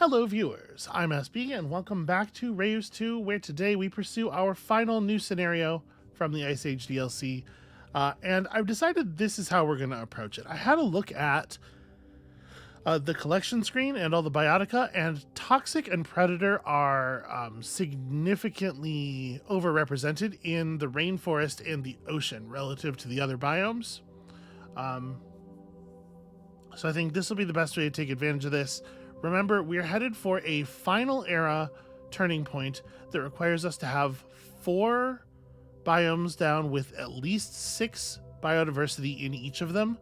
Hello viewers, I'm SB and welcome back to Reus 2, where today we pursue our final new scenario from the Ice Age DLC. And I've decided this is how we're going to approach it. I had a look at the collection screen and all the biotica, and Toxic and Predator are significantly overrepresented in the rainforest and the ocean relative to the other biomes. So I think this will be the best way to take advantage of this. Remember, we're headed for a final era turning point that requires us to have 4 biomes down with at least 6 biodiversity in each of them.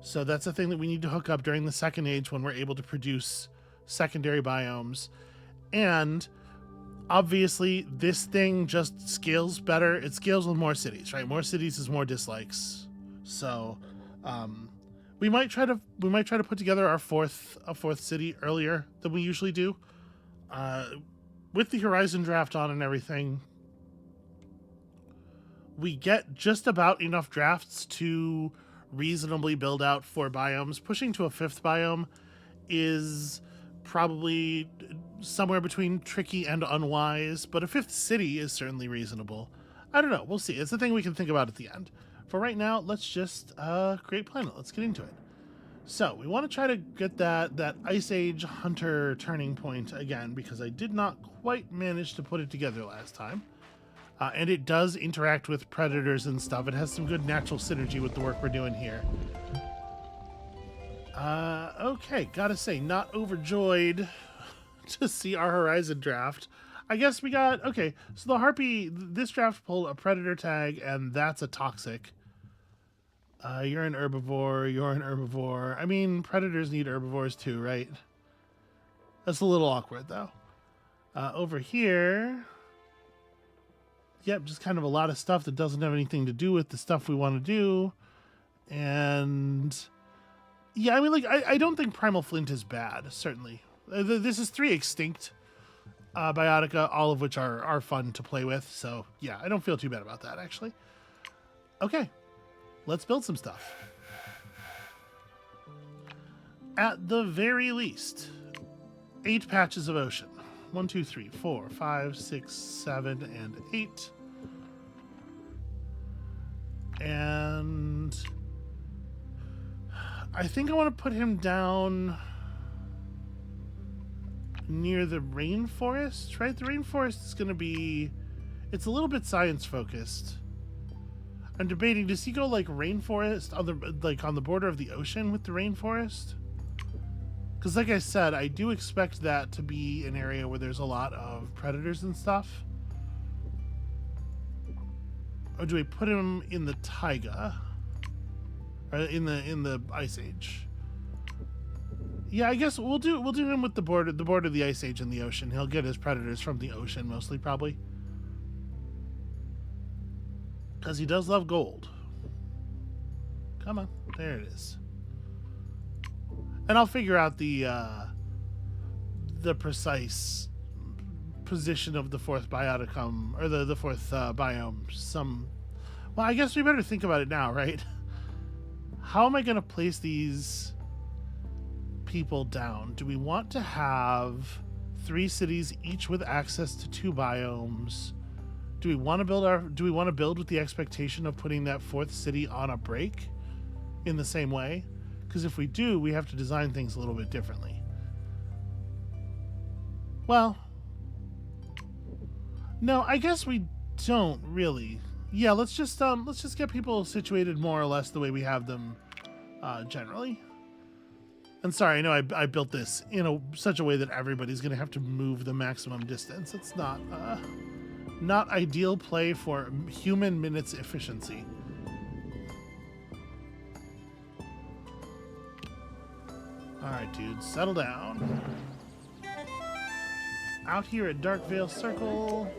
So that's a thing that we need to hook up during the second age when we're able to produce secondary biomes. And obviously, this thing just scales better. It scales with more cities, right? More cities is more dislikes. So, we might try to put together a fourth city earlier than we usually do. With the Horizon draft on and everything, we get just about enough drafts to reasonably build out 4 biomes. Pushing to a 5th biome is probably somewhere between tricky and unwise, but a 5th city is certainly reasonable. I don't know. We'll see. It's a thing we can think about at the end. For right now, let's just create planet. Let's get into it. So we want to try to get that Ice Age Hunter turning point again, because I did not quite manage to put it together last time. And it does interact with predators and stuff. It has some good natural synergy with the work we're doing here. Okay, gotta say, not overjoyed to see our Horizon draft. I guess we got, okay, so the Harpy, this draft pulled a Predator tag, and that's a Toxic. You're an herbivore, you're an herbivore. I mean, predators need herbivores too, right? That's a little awkward, though. Over here, yep, just kind of a lot of stuff that doesn't have anything to do with the stuff we want to do. And yeah, I mean, like, I don't think Primal Flint is bad, certainly. This is 3 extinct biotica, all of which are fun to play with. So yeah, I don't feel too bad about that, actually. Okay, let's build some stuff. At the very least, 8 patches of ocean. 1, 2, 3, 4, 5, 6, 7, and 8. And I think I want to put him down near the rainforest, right? The rainforest is going to be, it's a little bit science focused. I'm debating, does he go like rainforest on the border of the ocean with the rainforest? Because like I said, I do expect that to be an area where there's a lot of predators and stuff. Or do we put him in the taiga? Or in the Ice Age? Yeah, I guess we'll do him with the border of the Ice Age and the ocean. He'll get his predators from the ocean mostly, probably. Because he does love gold. Come on, there it is. And I'll figure out the precise position of the 4th bioticum, or the 4th biome. Well, I guess we better think about it now, right? How am I going to place these people down? Do we want to have 3 cities, each with access to 2 biomes? Do we want to build with the expectation of putting that 4th city on a break in the same way? Because if we do, we have to design things a little bit differently. Well, no, I guess we don't really. Yeah, let's just get people situated more or less the way we have them generally. And sorry, I know I built this in such a way that everybody's going to have to move the maximum distance. It's not ideal play for human minutes efficiency. Alright, dudes, settle down. Out here at Darkvale Circle,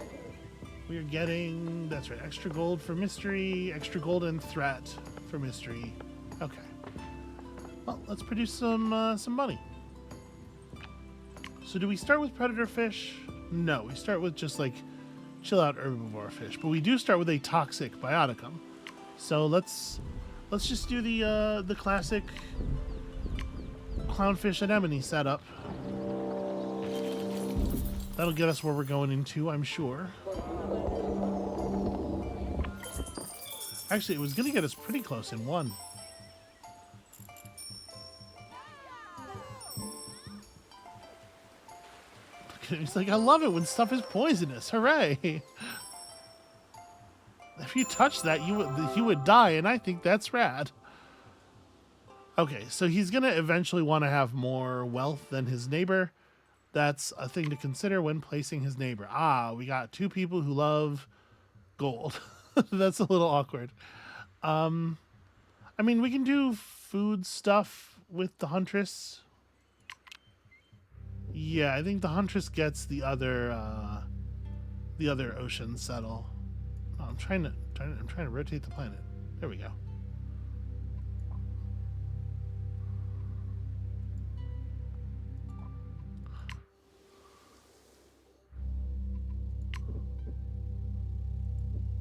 we're getting, that's right, extra gold for mystery, extra gold and threat for mystery. Okay. Well, let's produce some money. So do we start with predator fish? No, we start with just like chill out herbivore fish, but we do start with a toxic bioticum. So let's just do the classic clownfish anemone setup. That'll get us where we're going into, I'm sure. Actually, it was going to get us pretty close in one. He's like, I love it when stuff is poisonous. Hooray! If you touch that, you would die, and I think that's rad. Okay, so he's going to eventually want to have more wealth than his neighbor. That's a thing to consider when placing his neighbor. Ah, we got two people who love gold. That's a little awkward. I mean, we can do food stuff with the Huntress. Yeah, I think the Huntress gets the other ocean settle. Oh, I'm trying to rotate the planet. There we go.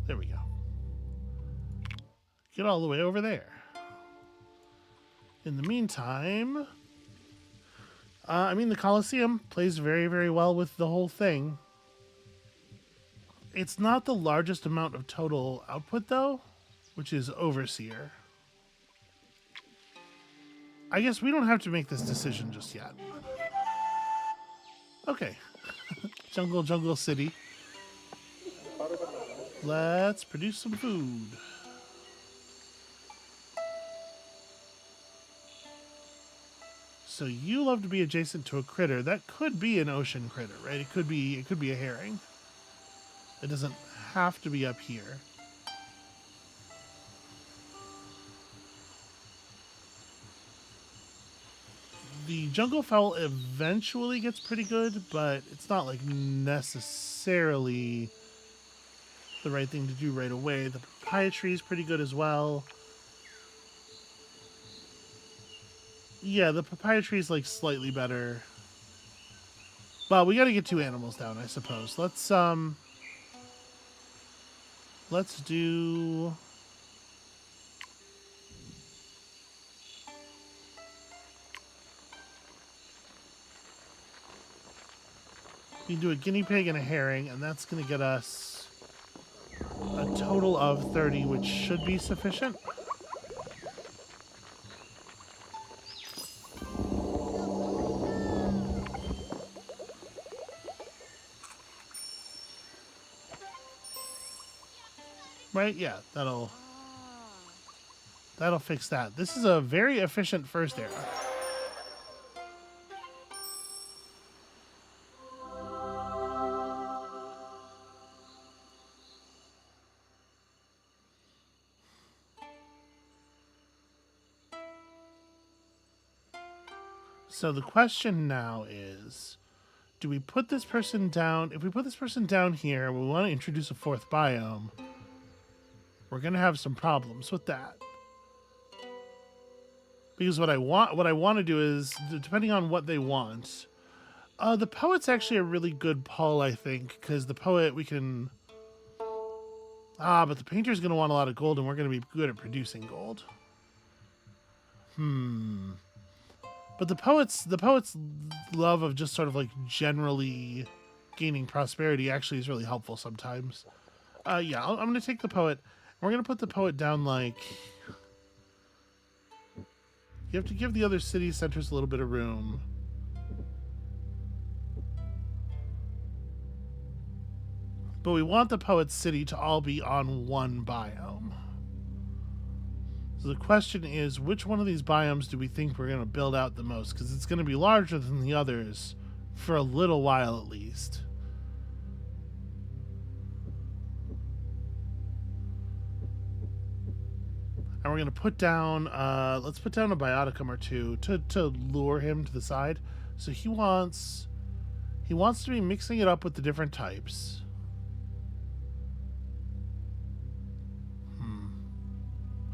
There we go. Get all the way over there. In the meantime, I mean, the Colosseum plays very, very well with the whole thing. It's not the largest amount of total output, though, which is Overseer. I guess we don't have to make this decision just yet. Okay. Jungle City. Let's produce some food. So you love to be adjacent to a critter. That could be an ocean critter, right? It could be a herring. It doesn't have to be up here. The jungle fowl eventually gets pretty good, but it's not like necessarily the right thing to do right away. The papaya tree is pretty good as well. Yeah, the papaya tree is like slightly better. Well, we got to get two animals down, I suppose. Let's do. We can do a guinea pig and a herring, and that's going to get us a total of 30, which should be sufficient. Right? Yeah, that'll fix that. This is a very efficient first era. So the question now is, do we put this person down? If we put this person down here, we want to introduce a fourth biome. We're going to have some problems with that. Because what I want to do is, depending on what they want, the poet's actually a really good pull, I think, because the poet we can. But the painter's going to want a lot of gold, and we're going to be good at producing gold. But the poet's love of just sort of like generally gaining prosperity actually is really helpful sometimes. Yeah, I'm going to take the poet. We're going to put the poet down like... You have to give the other city centers a little bit of room. But we want the poet's city to all be on one biome. So the question is, which one of these biomes do we think we're going to build out the most? Because it's going to be larger than the others for a little while at least. And we're going to put down, let's put down a bioticum or two to lure him to the side. So he wants to be mixing it up with the different types.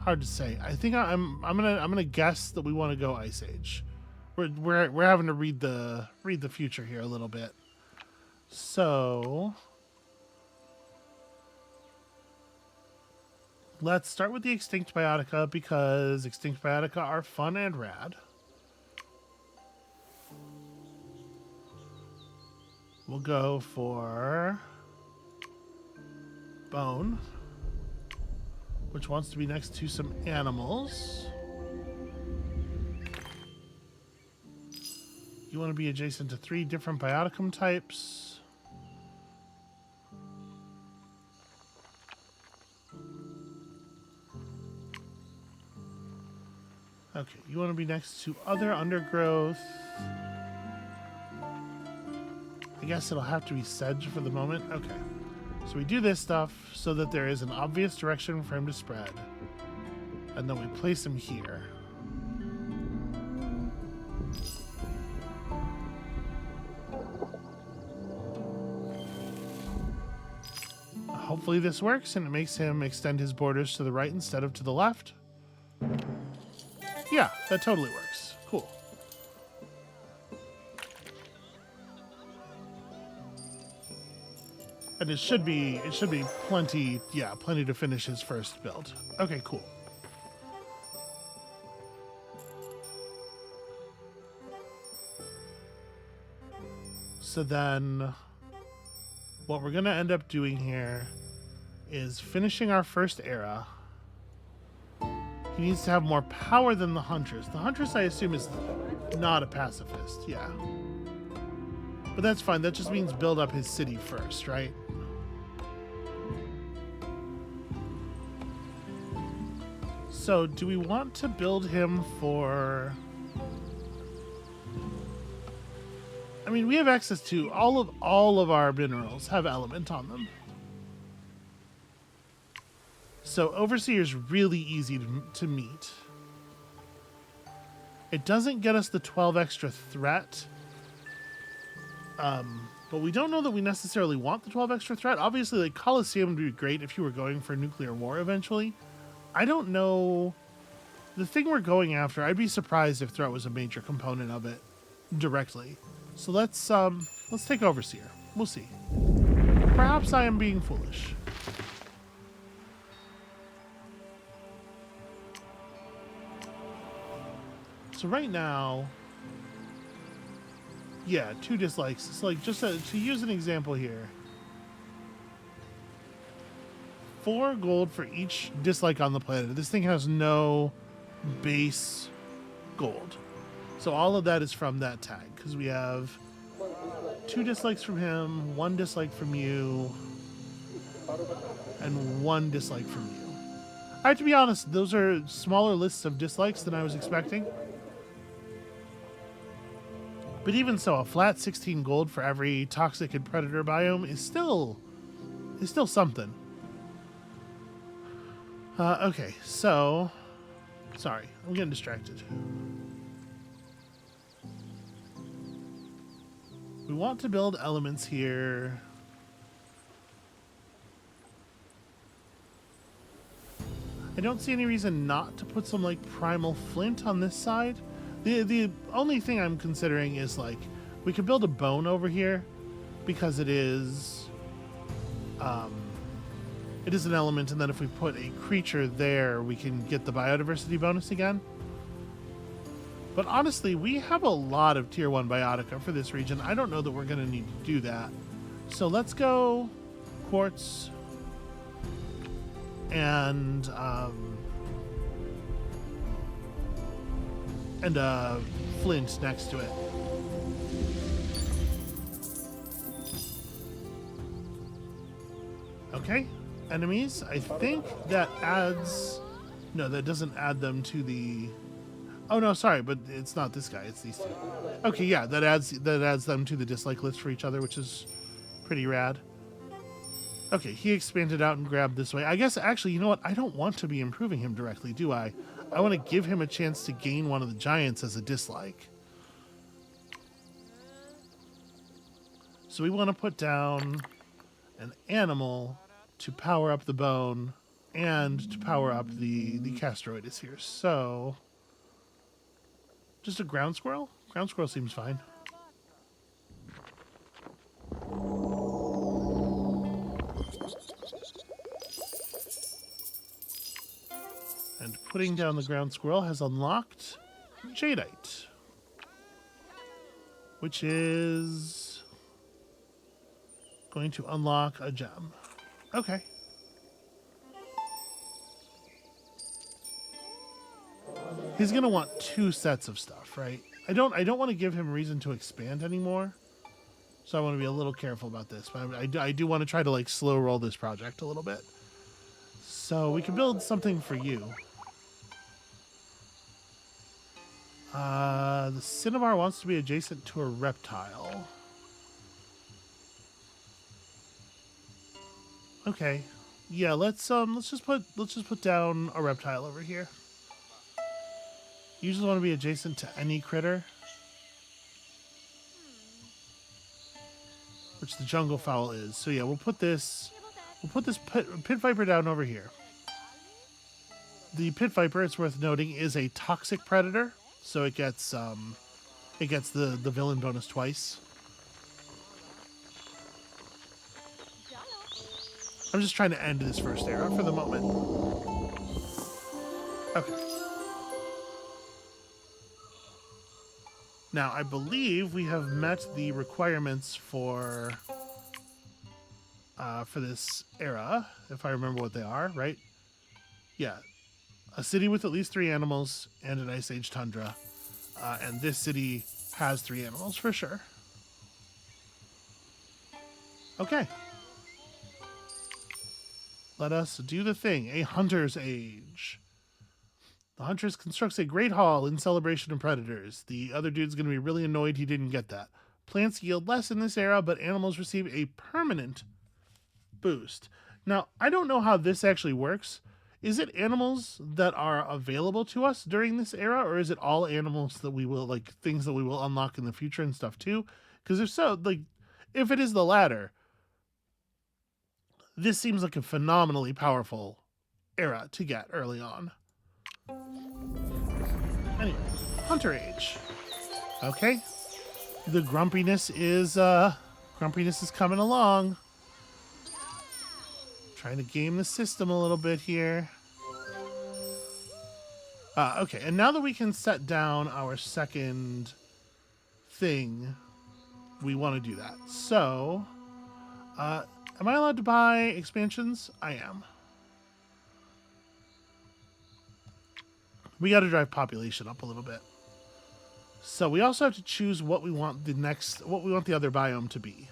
Hard to say. I think I'm gonna guess that we want to go Ice Age. We're having to read the future here a little bit. So let's start with the extinct biotica because extinct biotica are fun and rad. We'll go for bone, which wants to be next to some animals. You want to be adjacent to 3 different bioticum types. Okay, you want to be next to other undergrowth. I guess it'll have to be sedge for the moment. Okay. So we do this stuff so that there is an obvious direction for him to spread. And then we place him here. Hopefully this works and it makes him extend his borders to the right instead of to the left. Yeah, that totally works. Cool. And it should be plenty, yeah, plenty to finish his first build. Okay, cool. So then what we're going to end up doing here is finishing our first era. He needs to have more power than the Huntress. The Huntress, I assume, is not a pacifist. Yeah. But that's fine. That just means build up his city first, right? So, do we want to build him for... I mean, we have access to all of our minerals have element on them. So Overseer's really easy to meet. It doesn't get us the 12 extra threat. But we don't know that we necessarily want the 12 extra threat. Obviously, like, Colosseum would be great if you were going for nuclear war eventually. I don't know. The thing we're going after, I'd be surprised if threat was a major component of it directly. So let's take Overseer. We'll see. Perhaps I am being foolish. So right now, yeah, 2 dislikes. It's like, just to use an example here, 4 gold for each dislike on the planet. This thing has no base gold. So all of that is from that tag, because we have 2 dislikes from him, 1 dislike from you, and 1 dislike from you. I have to be honest, those are smaller lists of dislikes than I was expecting. But even so, a flat 16 gold for every toxic and predator biome is still something. Okay, so... Sorry, I'm getting distracted. We want to build elements here. I don't see any reason not to put some, like, primal flint on this side. The only thing I'm considering is, like, we could build a bone over here because it is an element, and then if we put a creature there, we can get the biodiversity bonus again. But honestly, we have a lot of tier 1 biotica for this region. I don't know that we're going to need to do that. So let's go quartz and flint next to it. Okay, enemies. I think that adds... No, that doesn't add them to the... Oh no, sorry, but it's not this guy, it's these 2. Okay, yeah, that adds them to the dislike list for each other, which is pretty rad. Okay, he expanded out and grabbed this way. I guess, actually, you know what? I don't want to be improving him directly, do I? I want to give him a chance to gain one of the giants as a dislike. So we want to put down an animal to power up the bone and to power up the castroides here. So, just a ground squirrel? Ground squirrel seems fine. And putting down the ground squirrel has unlocked jadeite, which is Going to unlock a gem. Okay. He's gonna want 2 sets of stuff, right? I don't want to give him reason to expand anymore. So I want to be a little careful about this. But I do want to try to like slow roll this project a little bit. So we can build something for you. The cinnabar wants to be adjacent to a reptile. Okay. Yeah, let's just put down a reptile over here. You just want to be adjacent to any critter. Which the jungle fowl is. So yeah, we'll put this pit viper down over here. The pit viper, it's worth noting, is a toxic predator, so it gets the villain bonus twice. I'm just trying to end this first era for the moment. Okay. Now, I believe we have met the requirements for this era, if I remember what they are, right? Yeah. A city with at least 3 animals and an Ice Age tundra. And this city has 3 animals for sure. Okay. Let us do the thing. A hunter's age. The huntress constructs a great hall in celebration of predators. The other dude's going to be really annoyed he didn't get that. Plants yield less in this era, but animals receive a permanent boost. Now, I don't know how this actually works. Is it animals that are available to us during this era, or is it all animals that we will, like, things that we will unlock in the future and stuff too? Because if so, like, if it is the latter, this seems like a phenomenally powerful era to get early on. Anyway, hunter age. Okay. The grumpiness is coming along. Trying to game the system a little bit here. Okay, and now that we can set down our second thing, we want to do that. So, am I allowed to buy expansions? I am. We got to drive population up a little bit. So we also have to choose what we want the other biome to be.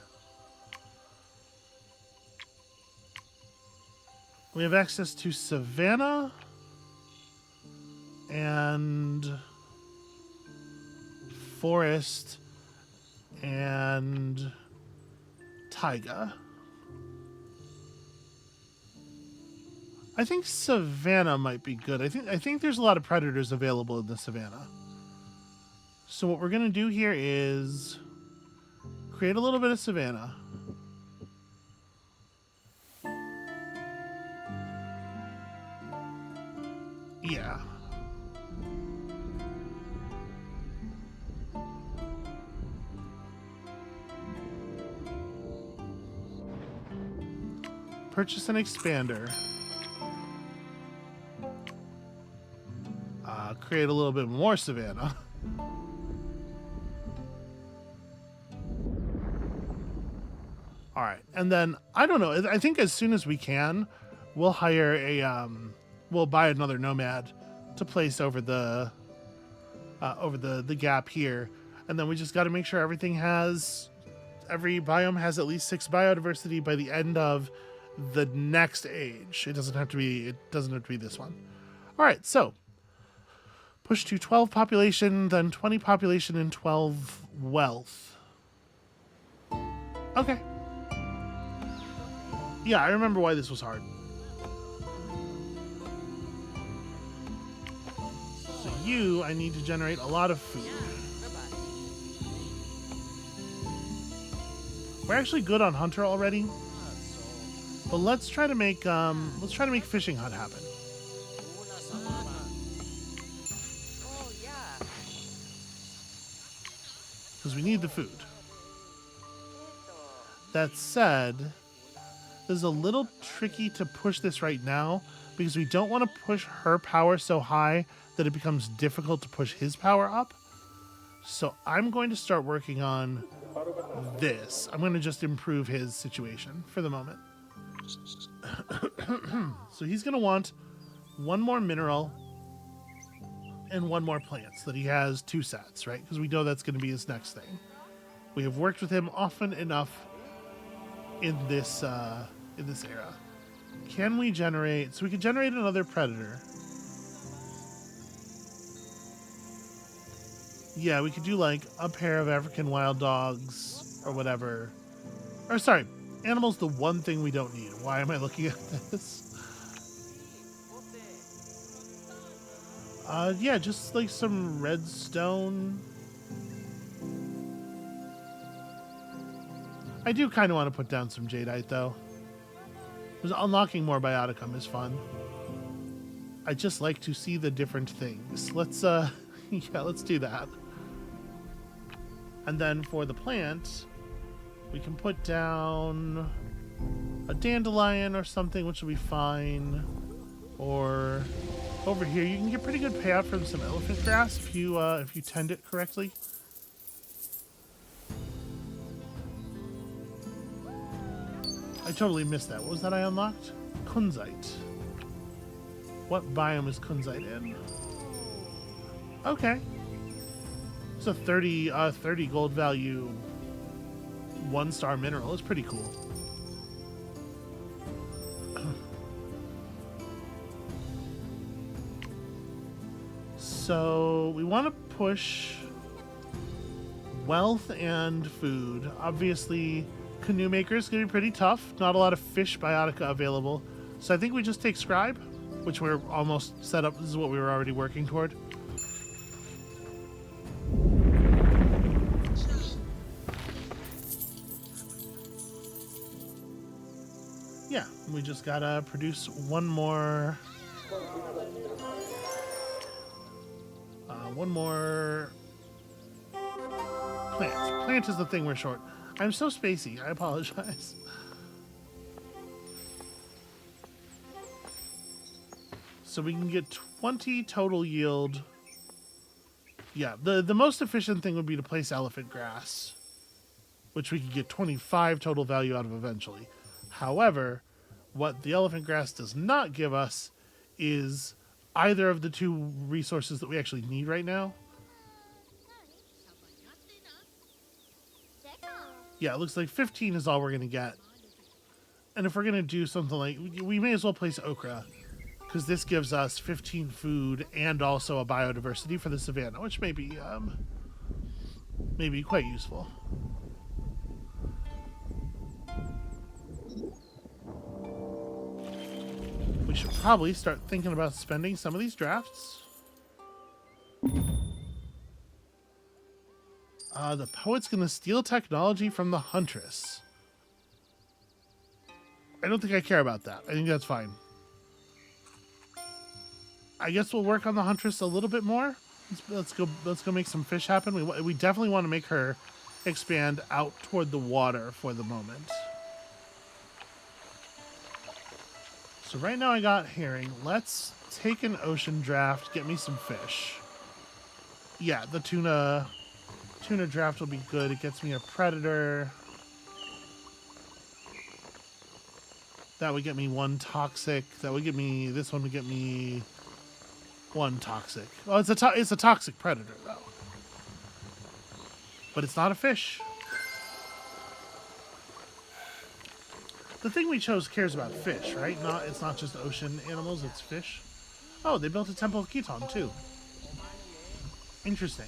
We have access to savanna and forest and taiga. I think savanna might be good. I think there's a lot of predators available in the savanna. So what we're going to do here is create a little bit of savanna. Yeah. Purchase an expander. Create a little bit more savanna. All right, and then I don't know. I think as soon as we can, we'll hire we'll buy another nomad to place over the gap here, and then we just got to make sure every biome has at least 6 biodiversity by the end of the next age. It doesn't have to be this one. All right, so push to 12 population, then 20 population, and 12 wealth. Okay. Yeah, I remember why this was hard. So I need to generate a lot of food. We're actually good on hunter already. But let's try to make fishing hut happen. Because we need the food. That said, this is a little tricky to push this right now because we don't want to push her power so high that it becomes difficult to push his power up. So I'm going to start working on this. I'm going to just improve his situation for the moment. So he's going to want one more mineral and one more plant so that he has 2 sets, right? Because we know that's going to be his next thing. We have worked with him often enough in this era. Can we generate... So we can generate another predator. Yeah, we could do like a pair of African wild dogs or whatever. Or sorry, animal's the one thing we don't need. Why am I looking at this? Yeah, just like some redstone. I do kind of want to put down some jadeite though. Because unlocking more bioticum is fun. I just like to see the different things. Let's yeah, let's do that. And then for the plant, we can put down a dandelion or something, which will be fine. Or over here, you can get pretty good payout from some elephant grass if you tend it correctly. I totally missed that. What was that I unlocked? Kunzite. What biome is kunzite in? Okay. It's a 30 gold value 1-star mineral. It's pretty cool. So we want to push wealth and food. Obviously, canoe maker is going to be pretty tough. Not a lot of fish biotica available. So I think we just take scribe, which we're almost set up. This is what we were already working toward. Yeah, we just gotta produce one more plant. Plant is the thing we're short. I'm so spacey. I apologize. So we can get 20 total yield. Yeah, the most efficient thing would be to place elephant grass, which we could get 25 total value out of eventually. However, what the elephant grass does not give us is either of the 2 resources that we actually need right now. Yeah, it looks like 15 is all we're going to get. And if we're going to do something like... We may as well place okra, because this gives us 15 food and also a biodiversity for the savannah, which may be quite useful. We should probably start thinking about spending some of these drafts. The poet's gonna steal technology from the huntress. I don't think I care about that. I think that's fine. I guess we'll work on the huntress a little bit more. Let's go make some fish happen. We definitely want to make her expand out toward the water for the moment. So right now I got herring. Let's take an ocean draft, get me some fish. Yeah, the tuna draft will be good. It gets me a predator. That would get me 1 toxic. That would get me... This one would get me 1 toxic. Well, it's a toxic predator, though. But it's not a fish. The thing we chose cares about fish, right? It's not just ocean animals, it's fish. Oh, they built a Temple of Khiton, too. Interesting.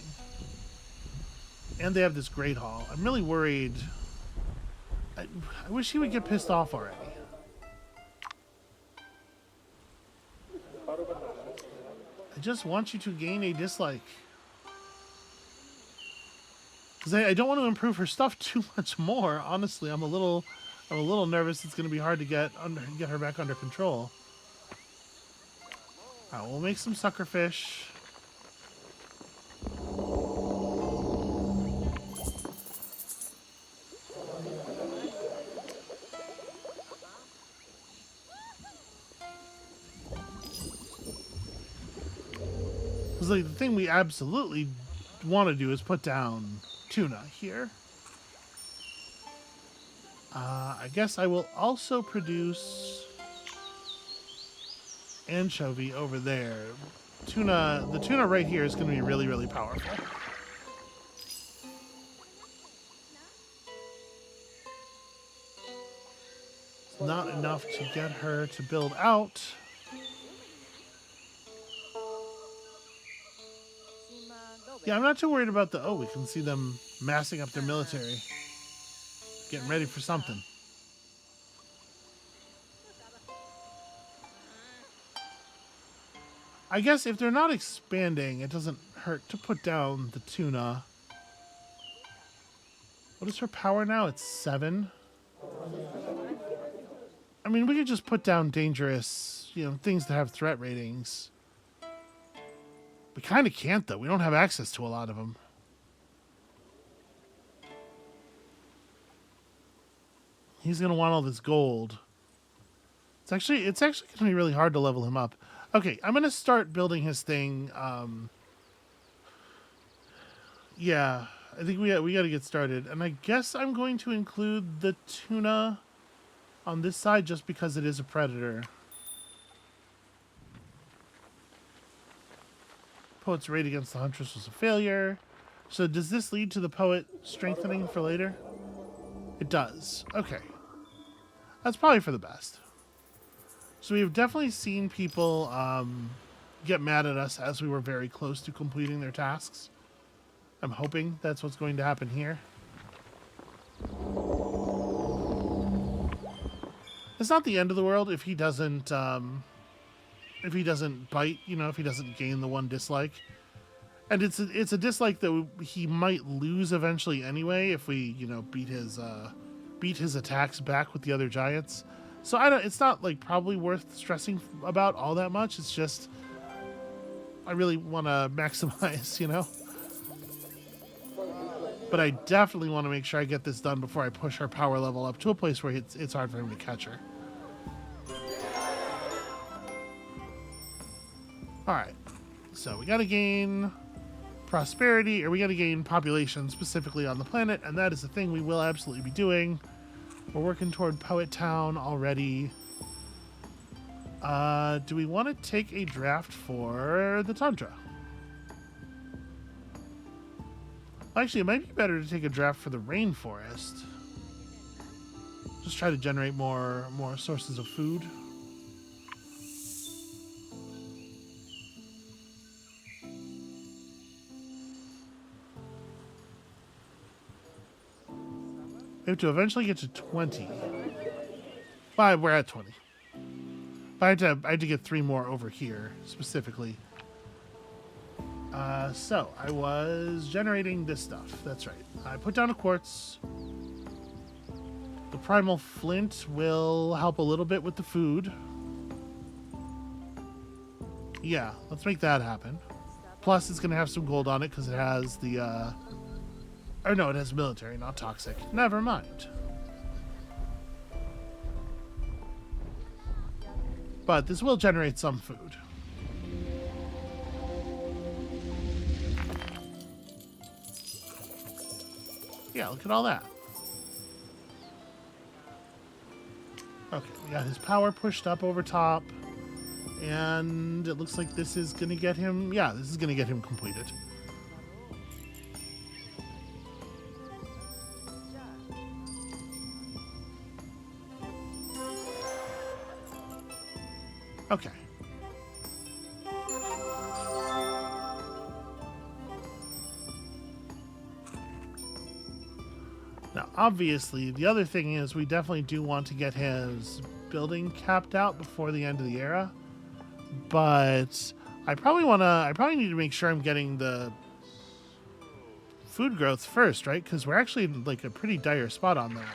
And they have this Great Hall. I'm really worried. I wish he would get pissed off already. I just want you to gain a dislike. Because I don't want to improve her stuff too much more. Honestly, I'm a little nervous. It's going to be hard to get her back under control. All right, we'll make some sucker fish. Because like, the thing we absolutely want to do is put down tuna here. I guess I will also produce anchovy over there. The tuna right here is going to be really, really powerful. It's not enough to get her to build out. Yeah, I'm not too worried about the... Oh, we can see them massing up their military. Getting ready for something. I guess if they're not expanding, it doesn't hurt to put down the tuna. What is her power now? It's 7. I mean, we could just put down dangerous, things that have threat ratings. We kind of can't, though. We don't have access to a lot of them. He's going to want all this gold. It's actually going to be really hard to level him up. Okay, I'm going to start building his thing. Yeah, I think we got to get started. And I guess I'm going to include the tuna on this side just because it is a predator. Poet's raid against the huntress was a failure. So does this lead to the poet strengthening for later? It does. Okay. That's probably for the best. So we've definitely seen people get mad at us as we were very close to completing their tasks. I'm hoping that's what's going to happen here. It's not the end of the world if he doesn't bite, if he doesn't gain the 1 dislike. And it's a dislike that he might lose eventually anyway if we, beat his attacks back with the other giants. So it's not like probably worth stressing about all that much. It's just I really want to maximize, But I definitely want to make sure I get this done before I push her power level up to a place where it's hard for him to catch her. Alright, so we got to gain prosperity, or we got to gain population specifically on the planet, and that is the thing we will absolutely be doing. We're working toward Poet Town already. Do we want to take a draft for the Tundra? Actually, it might be better to take a draft for the Rainforest. Just try to generate more sources of food. We have to eventually get to 20. Well, we're at 20. I had to get 3 more over here, specifically. So, I was generating this stuff. That's right. I put down a quartz. The primal flint will help a little bit with the food. Yeah, let's make that happen. Plus, it's going to have some gold on it because it has the... Or no, it has military, not toxic. Never mind. But this will generate some food. Yeah, look at all that. Okay, we got his power pushed up over top. And it looks like this is going to get him... Yeah, this is going to get him completed. Okay. Now, obviously, the other thing is we definitely do want to get his building capped out before the end of the era. But I probably need to make sure I'm getting the food growth first, right? Because we're actually in like a pretty dire spot on that.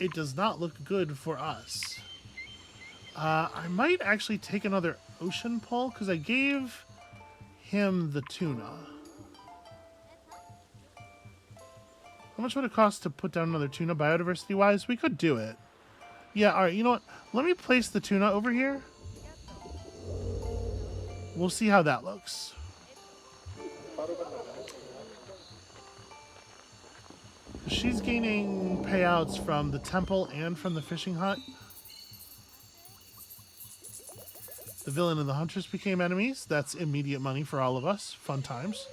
It does not look good for us. I might actually take another ocean pull because I gave him the tuna. How much would it cost to put down another tuna biodiversity-wise? We could do it. Yeah, all right, you know what? Let me place the tuna over here. We'll see how that looks. She's gaining payouts from the temple and from the fishing hut. The villain and the huntress became enemies. That's immediate money for all of us. Fun times.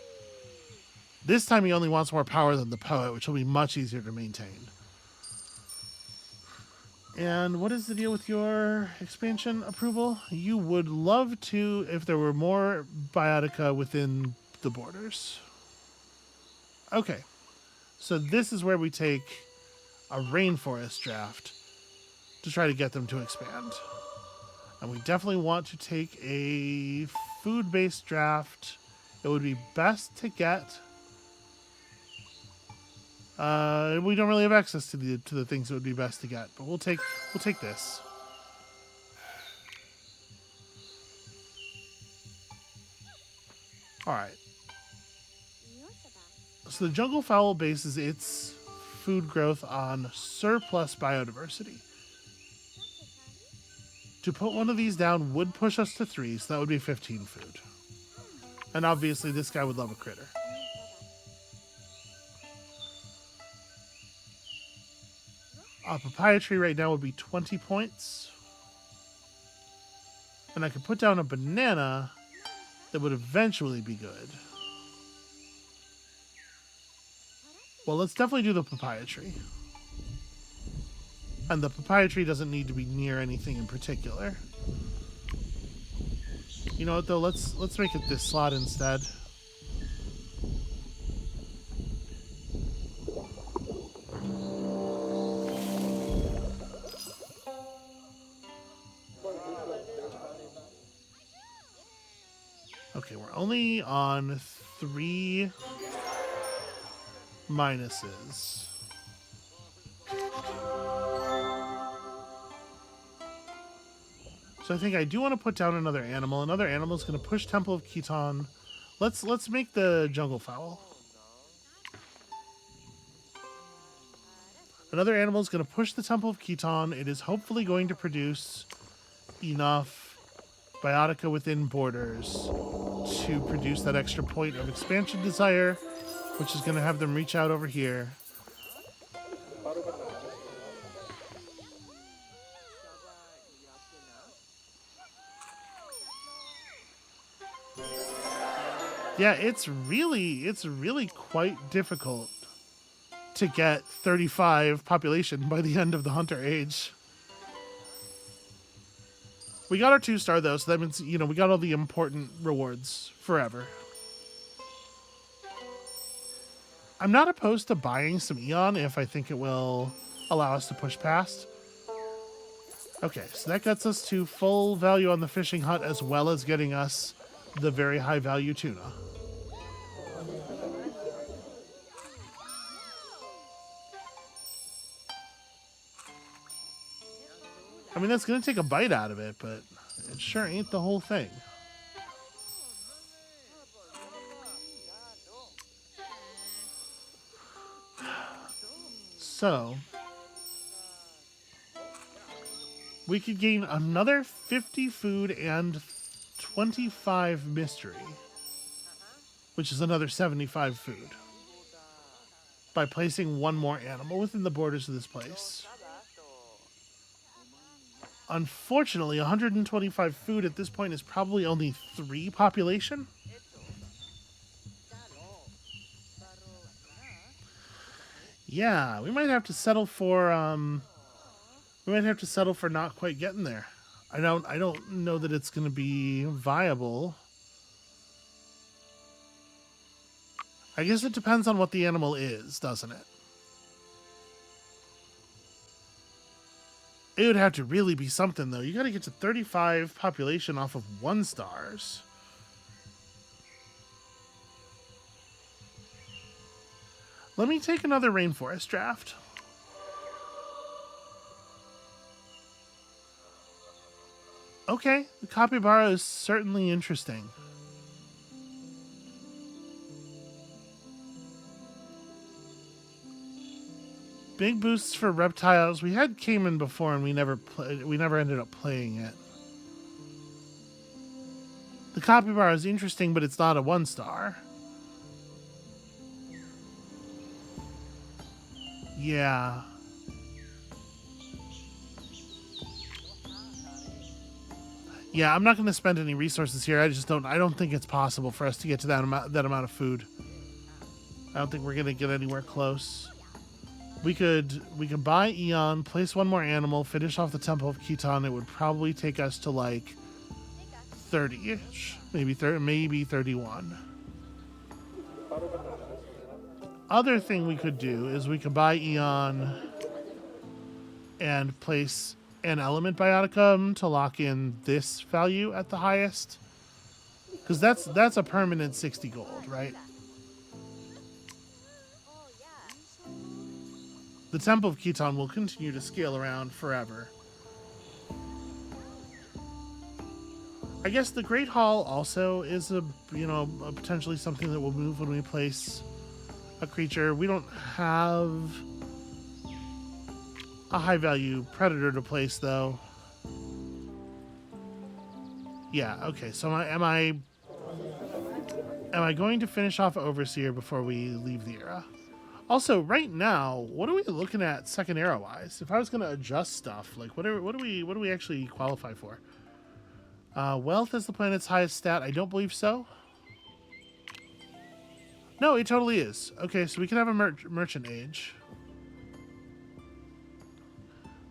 This time he only wants more power than the poet, which will be much easier to maintain. And what is the deal with your expansion approval? You would love to if there were more biotica within the borders. Okay. So this is where we take a rainforest draft to try to get them to expand. And we definitely want to take a food-based draft. It would be best to get... we don't really have access to the things that would be best to get, but we'll take this. All right. So the jungle fowl bases its food growth on surplus biodiversity. To put one of these down would push us to 3, so that would be 15 food. And obviously this guy would love a critter. A papaya tree right now would be 20 points. And I could put down a banana that would eventually be good. Well, let's definitely do the papaya tree. And the papaya tree doesn't need to be near anything in particular. You know what though, let's make it this slot instead. Okay, we're only on 3 minuses. So I think I do want to put down another animal. Another animal is going to push Temple of Khitan. Let's make the jungle fowl. Another animal is going to push the Temple of Khitan. It is hopefully going to produce enough biotica within borders to produce that extra point of expansion desire, which is going to have them reach out over here. Yeah, it's really quite difficult to get 35 population by the end of the hunter age. We got our 2-star though, so that means, you know, we got all the important rewards forever. I'm not opposed to buying some Eon if I think it will allow us to push past. Okay, so that gets us to full value on the fishing hut as well as getting us the very high value tuna. I mean, that's going to take a bite out of it, but it sure ain't the whole thing. So, we could gain another 50 food and 25 mystery, which is another 75 food, by placing one more animal within the borders of this place. Unfortunately, 125 food at this point is probably only 3 population. Yeah, we might have to settle for not quite getting there. I don't know that it's going to be viable. I guess it depends on what the animal is, doesn't it? It would have to really be something, though. You got to get to 35 population off of 1 stars. Let me take another rainforest draft. Okay, the capybara is certainly interesting. Big boosts for reptiles. We had Cayman before, and we never ended up playing it. The capybara is interesting, but it's not a 1-star. Yeah. Yeah, I'm not going to spend any resources here. I don't think it's possible for us to get to that amount of food. I don't think we're going to get anywhere close. We could buy Eon, place one more animal, finish off the Temple of Khitan. It would probably take us to like 30-ish, maybe 31. Other thing we could do is we could buy Eon and place an element bioticum to lock in this value at the highest, because that's a permanent 60 gold, right? The Temple of Khitan will continue to scale around forever. I guess the Great Hall also is a potentially something that will move when we place a creature. We don't have a high value predator to place though. Yeah, okay. So am I going to finish off Overseer before we leave the era? Also, right now, what are we looking at second era wise? If I was going to adjust stuff, like what do we actually qualify for? Wealth is the planet's highest stat. I don't believe so. No, it totally is. Okay, so we can have a merchant age,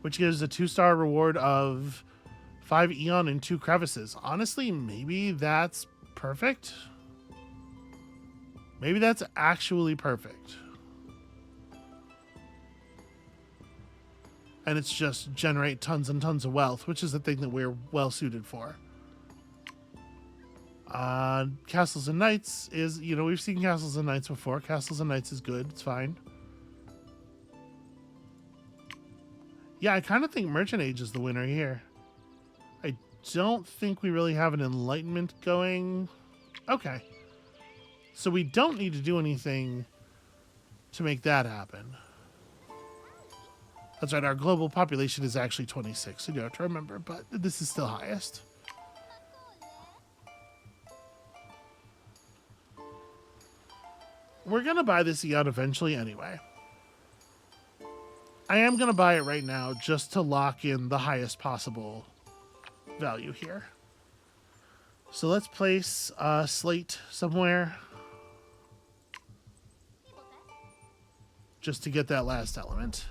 which gives a 2-star reward of 5 Eon and 2 crevices. Honestly, maybe that's perfect. Maybe that's actually perfect. And it's just generate tons and tons of wealth, which is the thing that we're well suited for. Castles and Knights is, we've seen Castles and Knights before. Castles and Knights is good. It's fine. Yeah, I kind of think Merchant Age is the winner here. I don't think we really have an Enlightenment going. Okay. So we don't need to do anything to make that happen. That's right, our global population is actually 26, so you have to remember, but this is still highest. We're going to buy this Eon eventually anyway. I am going to buy it right now just to lock in the highest possible value here. So let's place a slate somewhere just to get that last element.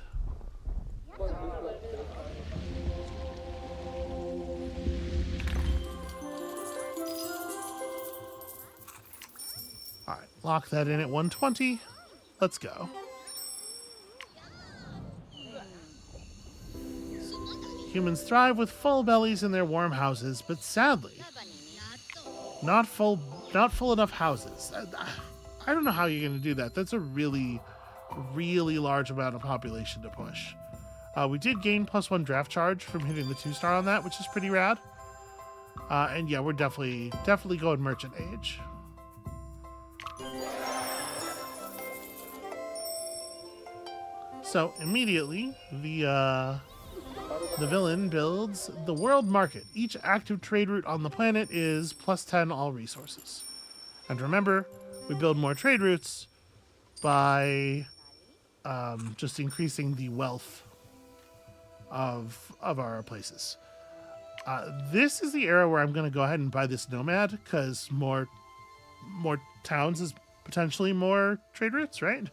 All right, lock that in at 120. Let's go. Humans thrive with full bellies in their warm houses, but sadly, not full enough houses. I don't know how you're going to do that. That's a really, really large amount of population to push. We did gain +1 draft charge from hitting the 2-star on that, which is pretty rad. And yeah, we're definitely going Merchant Age. So immediately, the villain builds the world market. Each active trade route on the planet is +10 all resources. And remember, we build more trade routes by just increasing the wealth of our places. This is the era where I'm going to go ahead and buy this nomad, because more towns is potentially more trade routes, right?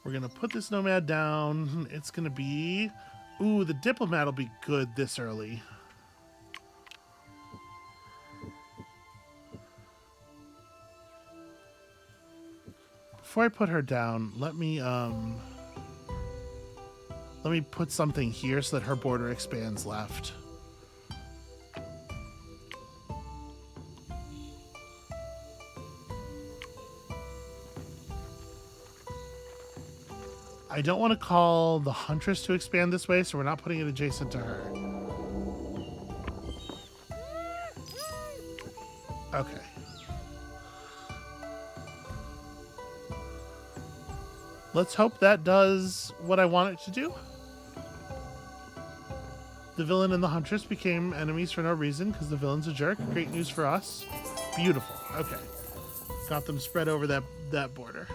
We're going to put this nomad down. It's going to be... Ooh, the diplomat will be good this early. Before I put her down, let me put something here so that her border expands left. I don't want to call the Huntress to expand this way, so we're not putting it adjacent to her. Okay. Let's hope that does what I want it to do. The villain and the Huntress became enemies for no reason because the villain's a jerk. Great news for us. Beautiful. Okay. Got them spread over that border.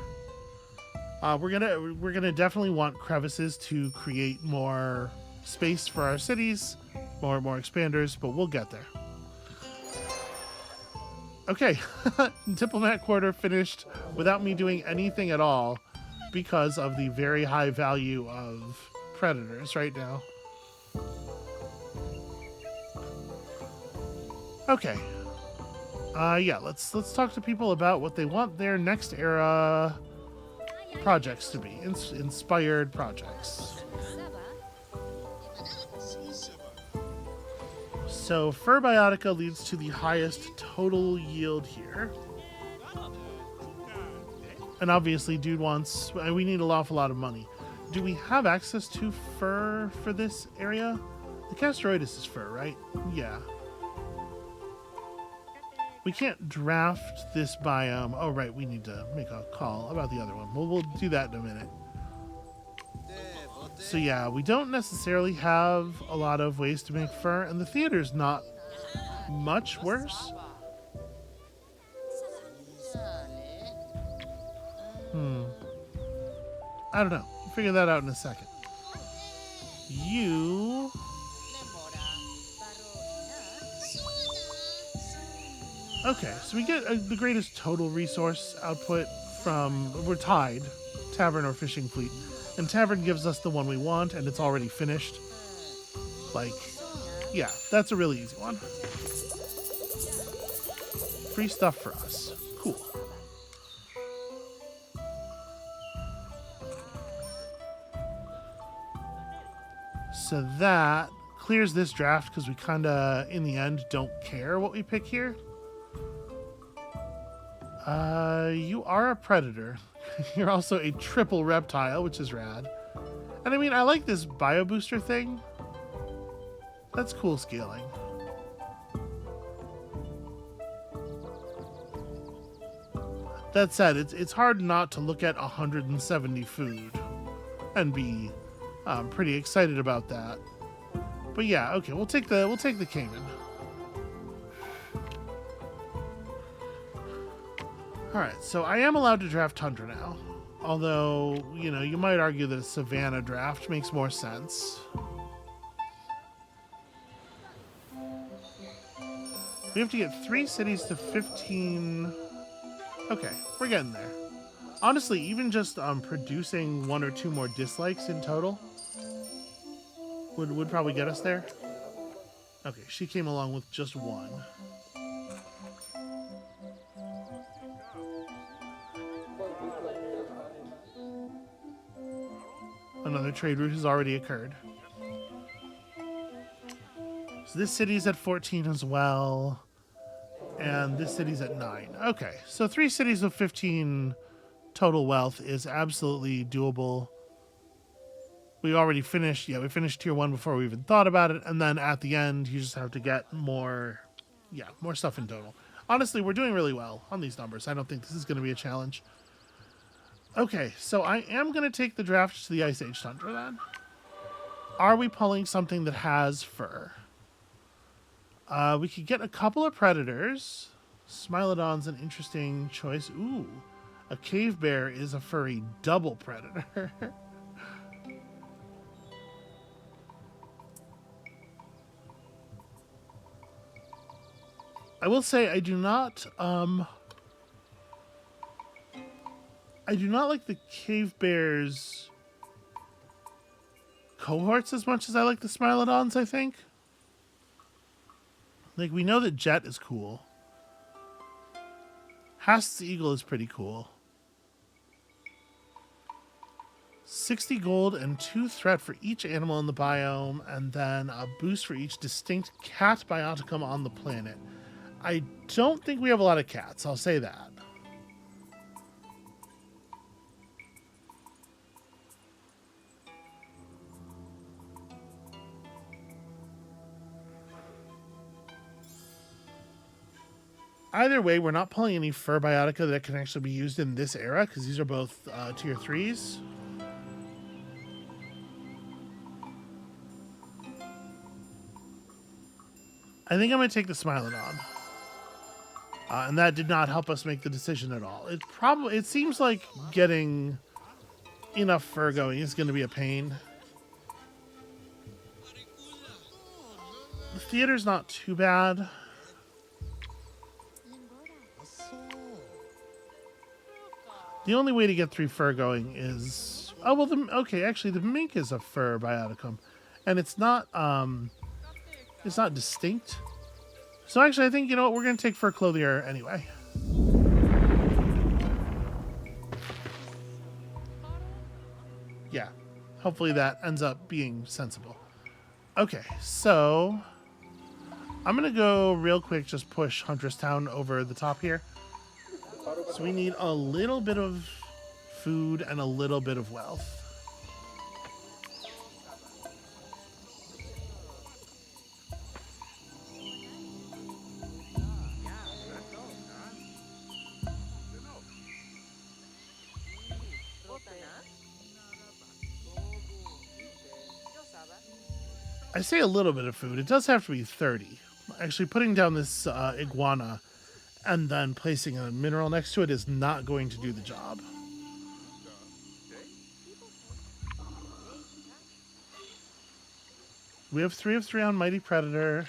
We're gonna definitely want crevices to create more space for our cities, more expanders, but we'll get there. Okay, diplomat quarter finished without me doing anything at all because of the very high value of predators right now. Okay. Yeah, let's talk to people about what they want their next era projects to be. Inspired projects. So Furbiotica leads to the highest total yield here. And obviously dude wants, we need an awful lot of money. Do we have access to fur for this area? The Castroidus is fur, right? Yeah. We can't draft this biome. Oh, right, we need to make a call about the other one. We'll do that in a minute. So yeah, we don't necessarily have a lot of ways to make fur, and the theater's not much worse. I don't know. We'll figure that out in a second. You... Okay, so we get the greatest total resource output from... We're tied. Tavern or fishing fleet. And Tavern gives us the one we want, and it's already finished. Like, yeah, that's a really easy one. Free stuff for us. Cool. So that clears this draft because we kind of, in the end, don't care what we pick here. You are a predator. You're also a triple reptile, which is rad. And I mean, I like this bio booster thing. That's cool scaling. That said, it's hard not to look at 170 food and be pretty excited about that. But yeah, okay, we'll take the Cayman. All right, so I am allowed to draft Tundra now. Although, you know, you might argue that a Savannah draft makes more sense. We have to get 3 cities to 15. Okay, we're getting there. Honestly, even just producing 1 or 2 more dislikes in total would probably get us there. Okay, she came along with just 1. Another trade route has already occurred. So this city's at 14 as well. And this city's at 9. Okay, so 3 cities with 15 total wealth is absolutely doable. We already finished, yeah, we finished tier 1 before we even thought about it. And then at the end, you just have to get more, yeah, more stuff in total. Honestly, we're doing really well on these numbers. I don't think this is going to be a challenge. Okay, so I am going to take the draft to the Ice Age Tundra then. Are we pulling something that has fur? We could get a couple of predators. Smilodon's an interesting choice. Ooh, a cave bear is a furry double predator. I will say I do not like the cave bears cohorts as much as I like the Smilodons, I think. Like, we know that Jet is cool. Hast's Eagle is pretty cool. 60 gold and 2 threat for each animal in the biome, and then a boost for each distinct cat bioticum on the planet. I don't think we have a lot of cats, I'll say that. Either way, we're not pulling any fur biotica that can actually be used in this era, because these are both tier 3s. I think I'm going to take the Smilodon. And that did not help us make the decision at all. It seems like getting enough fur going is going to be a pain. The theater's not too bad. The only way to get 3 fur going is... Oh, well, okay, actually, the mink is a fur bioticum. And it's not distinct. So actually, I think, you know what, we're going to take fur clothier anyway. Yeah, hopefully that ends up being sensible. Okay, so I'm going to go real quick, just push Huntress Town over the top here. So we need a little bit of food and a little bit of wealth. I say a little bit of food. It does have to be 30. Actually, putting down this iguana and then placing a mineral next to it is not going to do the job. We have 3 of 3 on Mighty Predator.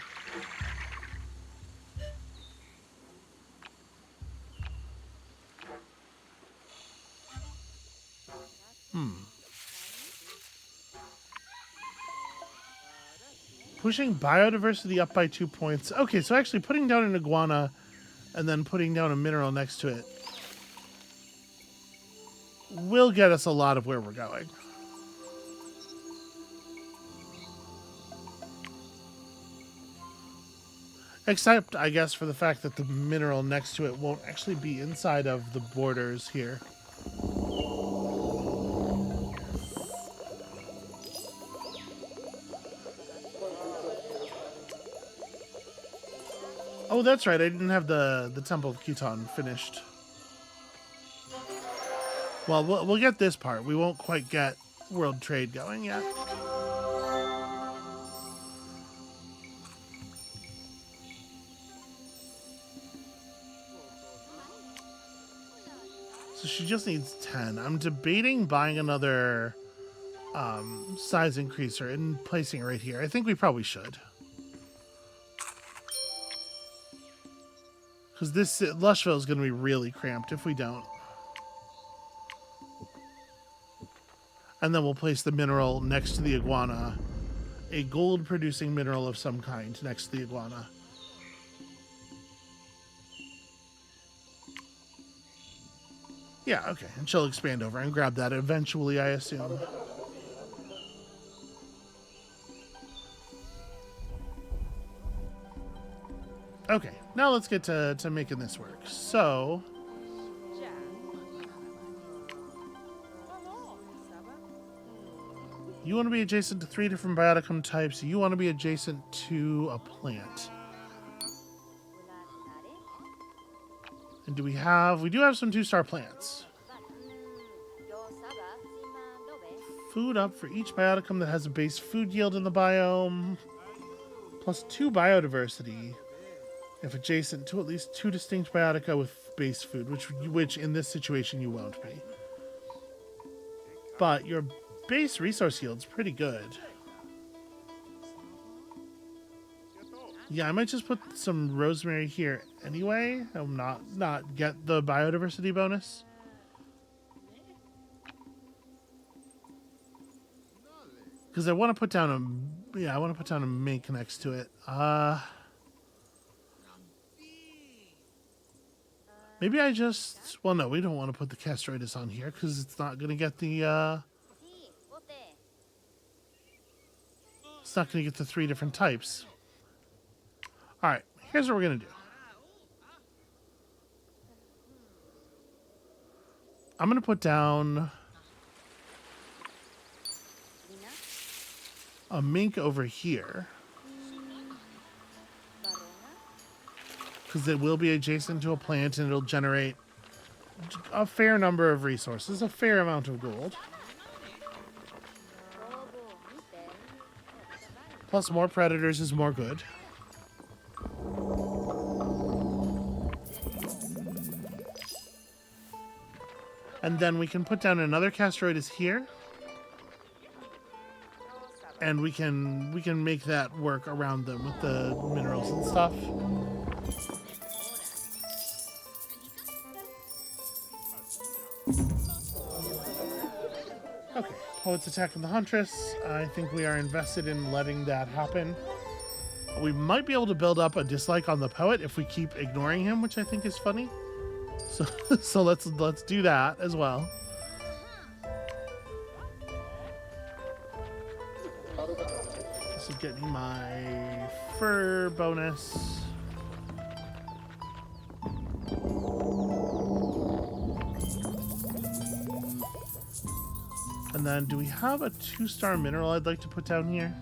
Pushing biodiversity up by 2 points. Okay, so actually putting down an iguana and then putting down a mineral next to it will get us a lot of where we're going. Except, I guess, for the fact that the mineral next to it won't actually be inside of the borders here. Oh, that's right. I didn't have the Temple of Kuton finished. Well, we'll get this part. We won't quite get world trade going yet. So she just needs 10. I'm debating buying another size increaser and placing it right here. I think we probably should. Because this Lushville is going to be really cramped if we don't. And then we'll place the mineral next to the iguana. A gold-producing mineral of some kind next to the iguana. Yeah, okay. And she'll expand over and grab that eventually, I assume. Okay, now let's get to making this work. So... you want to be adjacent to 3 different bioticum types. You want to be adjacent to a plant. And do we have... we do have some 2-star plants. Food up for each bioticum that has a base food yield in the biome. Plus 2 biodiversity. If adjacent to at least 2 distinct biotica with base food. Which in this situation you won't be. But your base resource yield's pretty good. Yeah, I might just put some rosemary here anyway. I'm not get the biodiversity bonus. Because I want to put down a mink next to it. Maybe I just... well, no, we don't want to put the Castroides on here because it's not going to get the... it's not going to get the 3 different types. Alright, here's what we're going to do. I'm going to put down a mink over here. Because it will be adjacent to a plant and it'll generate a fair number of resources, a fair amount of gold. Plus more predators is more good. And then we can put down another Castroides here. And we can make that work around them with the minerals and stuff. Okay, poet's attacking the Huntress. I think we are invested in letting that happen. We might be able to build up a dislike on the poet if we keep ignoring him, which I think is funny. So let's do that as well. This will get me my fur bonus. And then, do we have a 2-star mineral I'd like to put down here?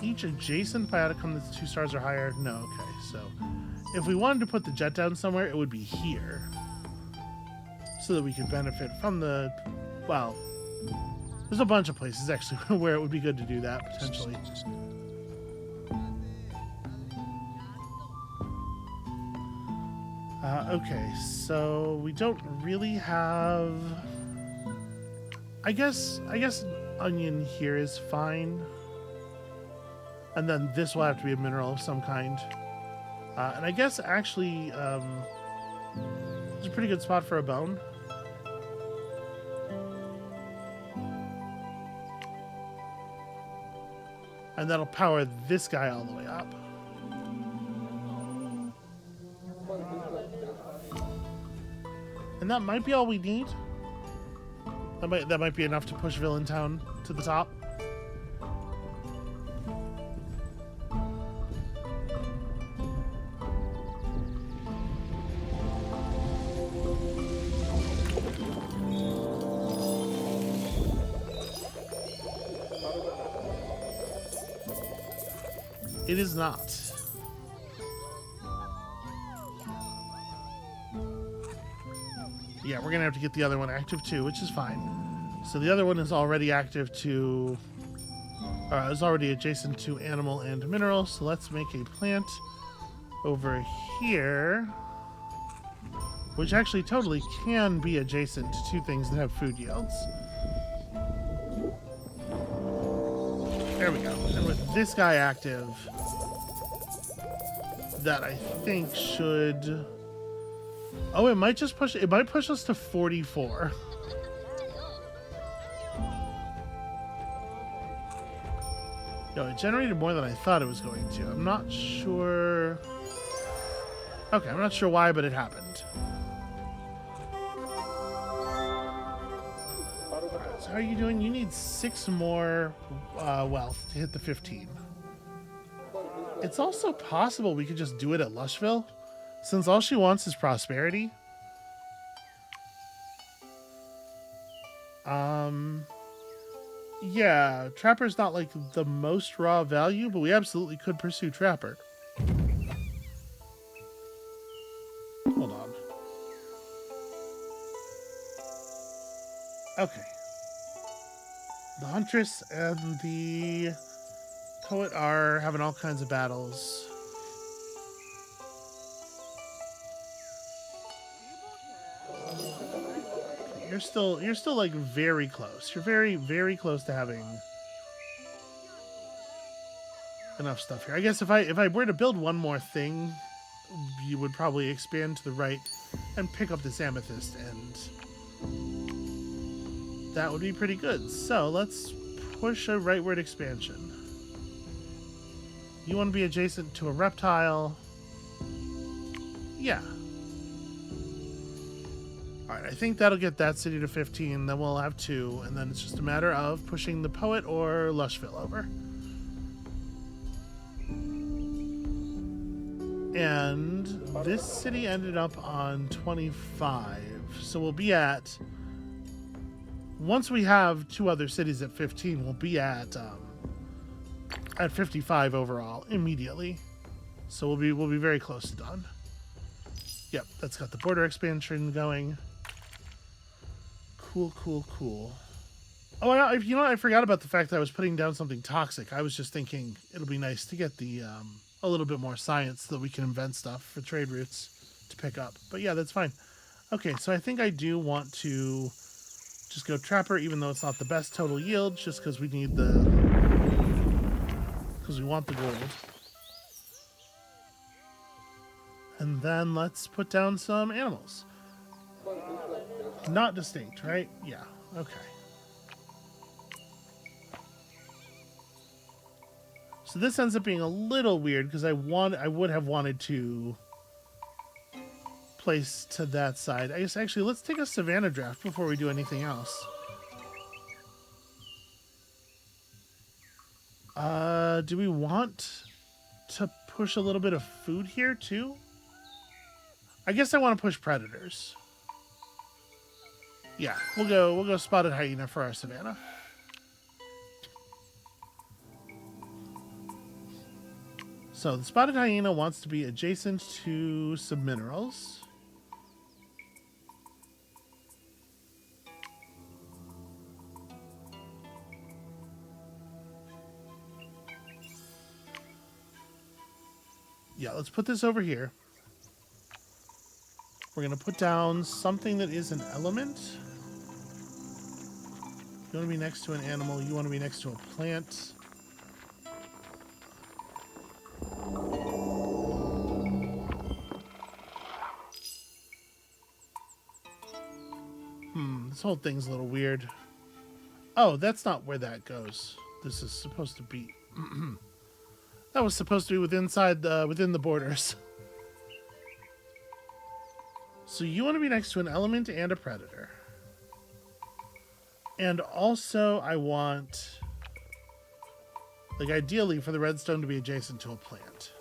Each adjacent bioticum that's 2 stars or higher? No, okay. So, if we wanted to put the jet down somewhere, it would be here. So that we could benefit from the... Well, there's a bunch of places, actually, where it would be good to do that, potentially. Okay, so we don't really have... I guess onion here is fine. And then this will have to be a mineral of some kind. And I guess actually it's a pretty good spot for a bone. And that'll power this guy all the way up. And that might be all we need. That might be enough to push Villain Town to the top. It is not. Yeah, we're gonna have to get the other one active too, which is fine. So the other one is already active to... is already adjacent to animal and mineral, so let's make a plant over here, which actually totally can be adjacent to 2 things that have food yields. There we go. And with this guy active, that I think should... Oh, it might just push... It might push us to 44. No, it generated more than I thought it was going to. I'm not sure... Okay, I'm not sure why, but it happened. Alright, so how are you doing? You need 6 more wealth to hit the 15. It's also possible we could just do it at Lushville, since all she wants is prosperity. Yeah, Trapper's not like the most raw value, but we absolutely could pursue Trapper. Hold on. Okay. The Huntress and the Poet are having all kinds of battles. You're still like very close. You're very, very close to having enough stuff here. I guess if I were to build one more thing, you would probably expand to the right and pick up this amethyst, and that would be pretty good. So let's push a rightward expansion. You want to be adjacent to a reptile. Yeah. Alright, I think that'll get that city to 15, then we'll have 2, and then it's just a matter of pushing the Poet or Lushville over. And this city ended up on 25, so we'll be at... Once we have 2 other cities at 15, we'll be at 55 overall immediately. So we'll be very close to done. Yep, that's got the border expansion going. Cool. Oh, you know what? I forgot about the fact that I was putting down something toxic. I was just thinking it'll be nice to get the a little bit more science so that we can invent stuff for trade routes to pick up. But yeah, that's fine. Okay, so I think I do want to just go Trapper, even though it's not the best total yield, just because we need the... because we want the gold. And then let's put down some animals. Not distinct, right? Yeah, okay. So this ends up being a little weird because I would have wanted to place to that side. I guess actually let's take a Savannah draft before we do anything else. Do we want to push a little bit of food here too? I guess I want to push predators. Yeah, we'll go spotted hyena for our Savannah. So the spotted hyena wants to be adjacent to some minerals. Yeah, let's put this over here. We're going to put down something that is an element. You want to be next to an animal. You want to be next to a plant. This whole thing's a little weird. Oh, that's not where that goes. This is supposed to be... that was supposed to be within the borders. So you want to be next to an element and a predator. And also I want, like, ideally for the redstone to be adjacent to a plant.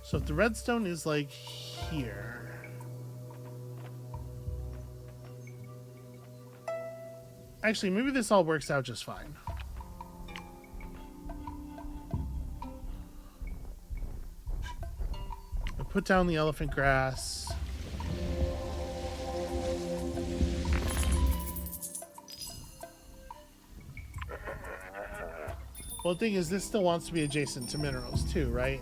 So if the redstone is like here... Actually, maybe this all works out just fine. I put down the elephant grass. Well, the thing is, this still wants to be adjacent to minerals too, right?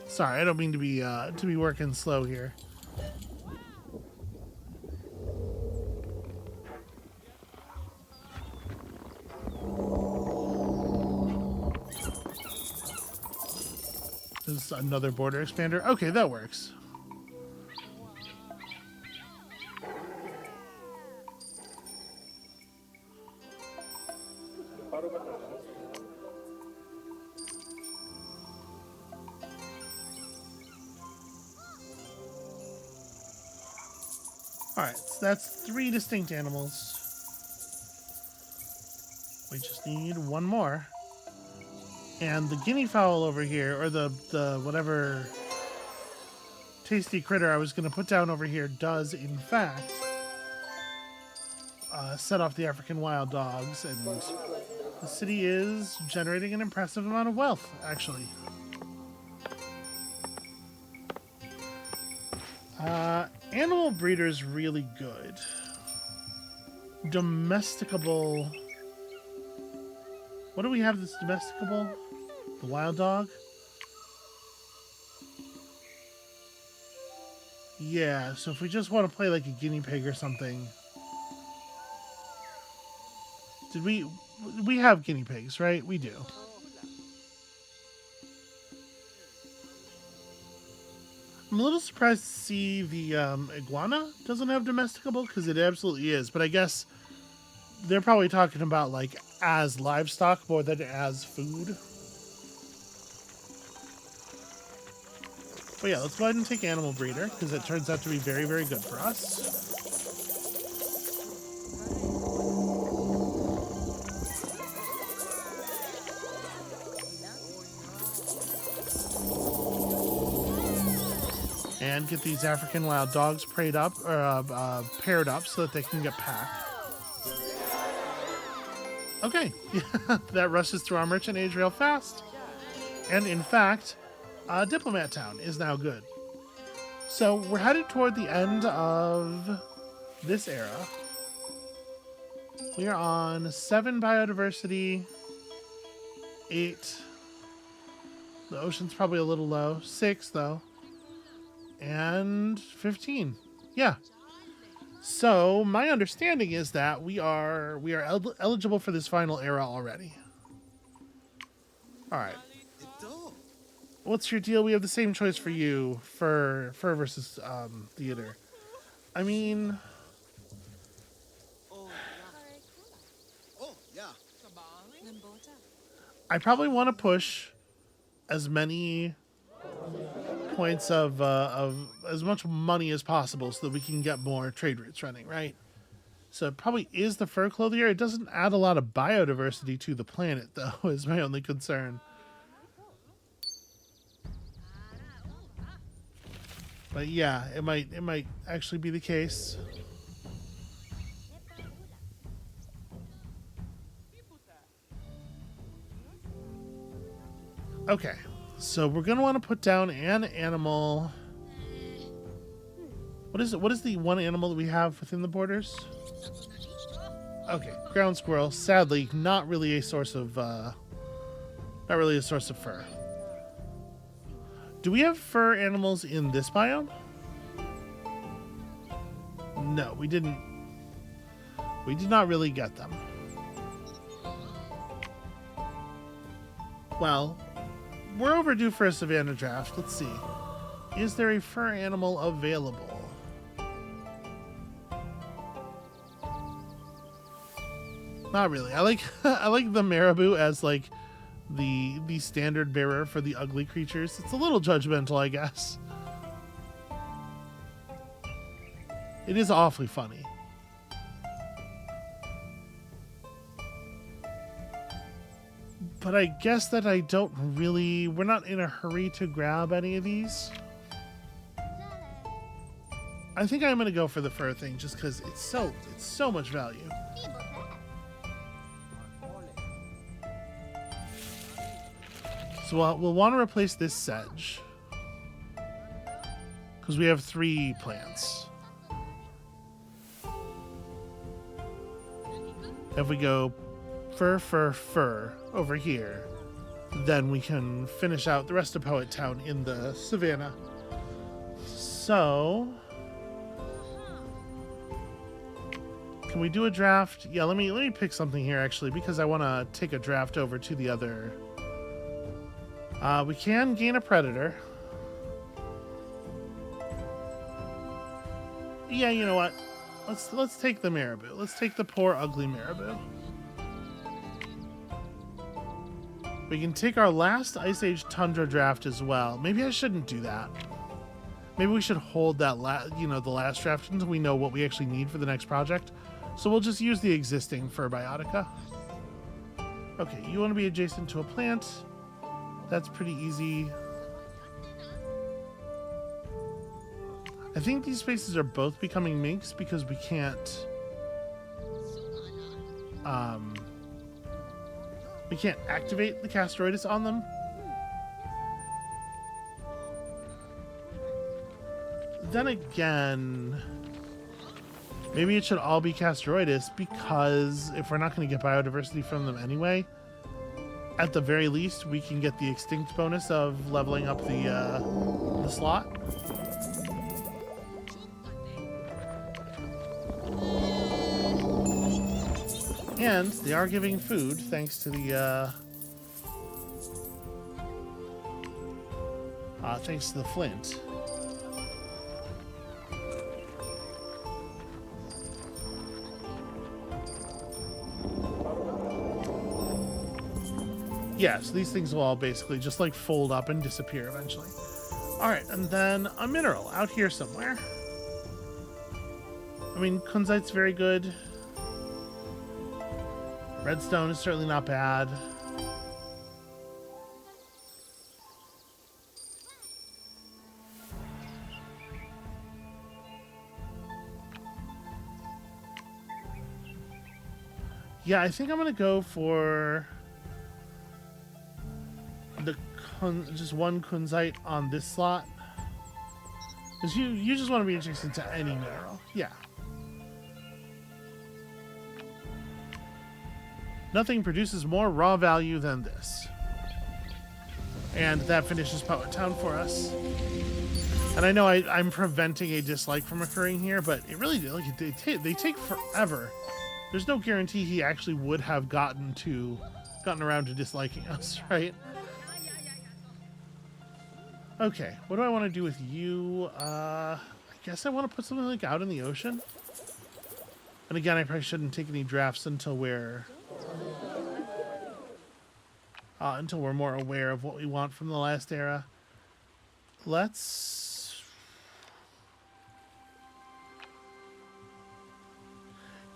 Sorry, I don't mean to be working slow here. This is another border expander. Okay, that works. Alright, so that's 3 distinct animals. We just need one more. And the guinea fowl over here, or the whatever tasty critter I was going to put down over here, does in fact set off the African wild dogs, and the city is generating an impressive amount of wealth, actually. Animal breeder's really good. Domesticable. What do we have that's domesticable? The wild dog? Yeah, so if we just want to play like a guinea pig or something. Did we have guinea pigs, right? We do. I'm a little surprised to see the iguana doesn't have domesticable, because it absolutely is. But I guess they're probably talking about like as livestock more than as food. But yeah, let's go ahead and take animal breeder, because it turns out to be very, very good for us. And get these African wild dogs paired up so that they can get packed. Okay, that rushes through our merchant age real fast. And in fact, Diplomat Town is now good. So we're headed toward the end of this era. We are on 7 biodiversity, 8. The ocean's probably a little low. 6 though. And 15. Yeah. So my understanding is that we are eligible for this final era already. All right. What's your deal? We have the same choice for you, fur versus theater. I mean, I probably want to push as many points of as much money as possible so that we can get more trade routes running, right? So it probably is the fur clothier. It doesn't add a lot of biodiversity to the planet, though, is my only concern. But yeah, it might actually be the case. Okay, so we're gonna want to put down an animal. What is it? What is the one animal that we have within the borders? Okay, ground squirrel. Sadly, not really a source of fur. Do we have fur animals in this biome? No, we didn't. We did not really get them. Well, we're overdue for a Savannah draft. Let's see. Is there a fur animal available? Not really. I like I like the marabou as like the standard bearer for the ugly creatures. It's a little judgmental, I guess. It is awfully funny. But I guess that I don't really... We're not in a hurry to grab any of these. I think I'm going to go for the fur thing just because it's so much value. So we'll want to replace this sedge. Because we have 3 plants. If we go fur over here, then we can finish out the rest of Poet Town in the savannah. So, can we do a draft? Yeah, let me pick something here actually because I want to take a draft over to the other. We can gain a predator. Yeah, you know what? Let's take the marabou. Let's take the poor ugly marabou. We can take our last Ice Age Tundra draft as well. Maybe I shouldn't do that. Maybe we should hold that the last draft until we know what we actually need for the next project. So we'll just use the existing Fur Biotica. Okay, you want to be adjacent to a plant. That's pretty easy. I think these spaces are both becoming minks because we can't activate the Castroidus on them. Then again, maybe it should all be Castroidus because if we're not going to get biodiversity from them anyway, at the very least we can get the extinct bonus of leveling up the slot. And they are giving food thanks to the flint. Yeah, so these things will all basically just like fold up and disappear eventually. Alright, and then a mineral out here somewhere. I mean, kunzite's very good. Redstone is certainly not bad. Yeah, I think I'm going to go for the just one kunzite on this slot. Because you just want to be adjacent to any mineral. Yeah. Nothing produces more raw value than this. And that finishes Poet Town for us. And I know I'm preventing a dislike from occurring here, but it really like they take forever. There's no guarantee he actually would have gotten around to disliking us, right? Okay, what do I want to do with you? I guess I want to put something like out in the ocean. And again, I probably shouldn't take any drafts until we're more aware of what we want from the last era. Let's...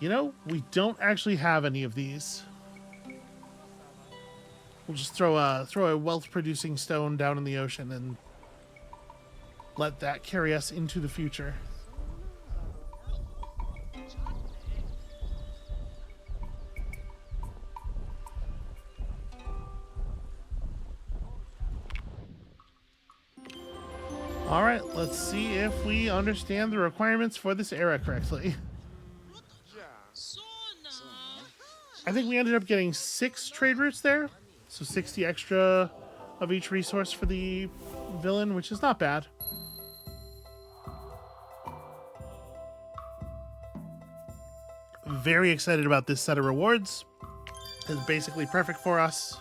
You know, we don't actually have any of these. We'll just throw a wealth-producing stone down in the ocean and let that carry us into the future. All right, let's see if we understand the requirements for this era correctly. I think we ended up getting 6 trade routes there, so 60 extra of each resource for the villain, which is not bad. Very excited about this set of rewards. It's basically perfect for us.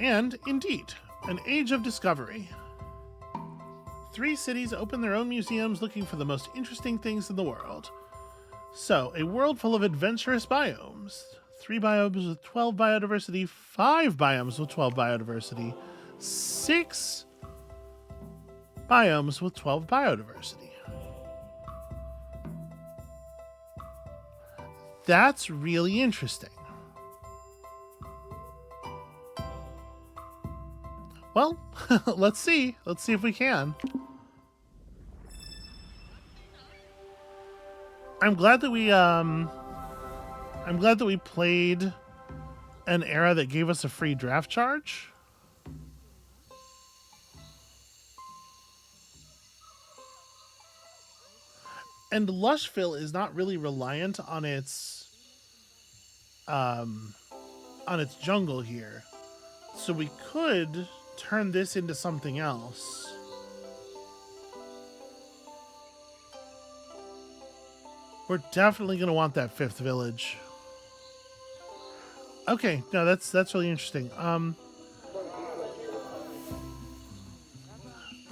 And indeed, an age of discovery. 3 cities open their own museums looking for the most interesting things in the world. So, a world full of adventurous biomes. 3 biomes with 12 biodiversity, 5 biomes with 12 biodiversity, 6 biomes with 12 biodiversity. That's really interesting. Well, let's see. Let's see if we can. I'm glad that we played an era that gave us a free draft charge. And Lushville is not really reliant on its jungle here. So we could turn this into something else. We're definitely going to want that 5th village. Okay, no, that's really interesting.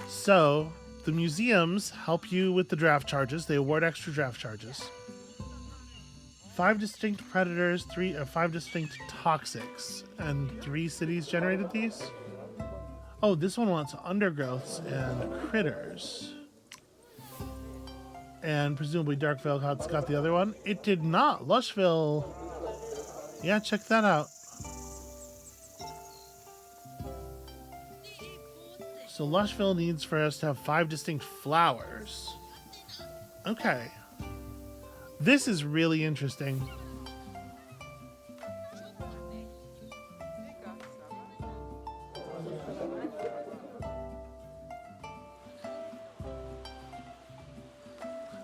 So the museums help you with the draft charges. They award extra draft charges. 5 distinct predators, 5 distinct toxics, and 3 cities generated these. Oh, this one wants undergrowths and critters. And presumably Dark Velcot's got the other one. It did not. Lushville. Yeah, check that out. So Lushville needs for us to have 5 distinct flowers. Okay. This is really interesting.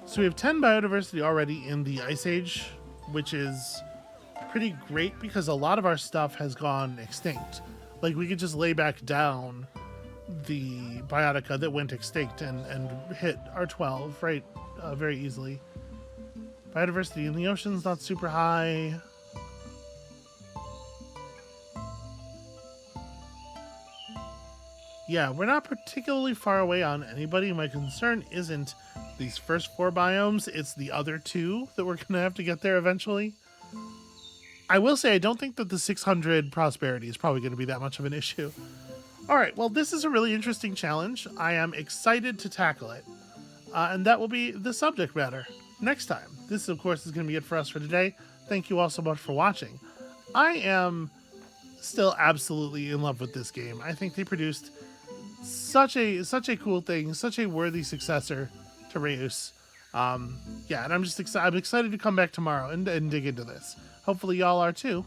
So we have 10 biodiversity already in the Ice Age, which is pretty great because a lot of our stuff has gone extinct. Like, we could just lay back down the biotica that went extinct and hit R12, right, very easily. Biodiversity in the ocean's not super high. Yeah, we're not particularly far away on anybody. My concern isn't these first 4 biomes, it's the other 2 that we're going to have to get there eventually. I will say I don't think that the 600 prosperity is probably going to be that much of an issue. Alright, well, this is a really interesting challenge. I am excited to tackle it. And that will be the subject matter next time. This, of course, is going to be it for us for today. Thank you all so much for watching. I am still absolutely in love with this game. I think they produced such a cool thing, such a worthy successor to Reus. Yeah, and I'm just excited. I'm excited to come back tomorrow and dig into this. Hopefully, y'all are too.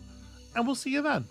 And we'll see you then.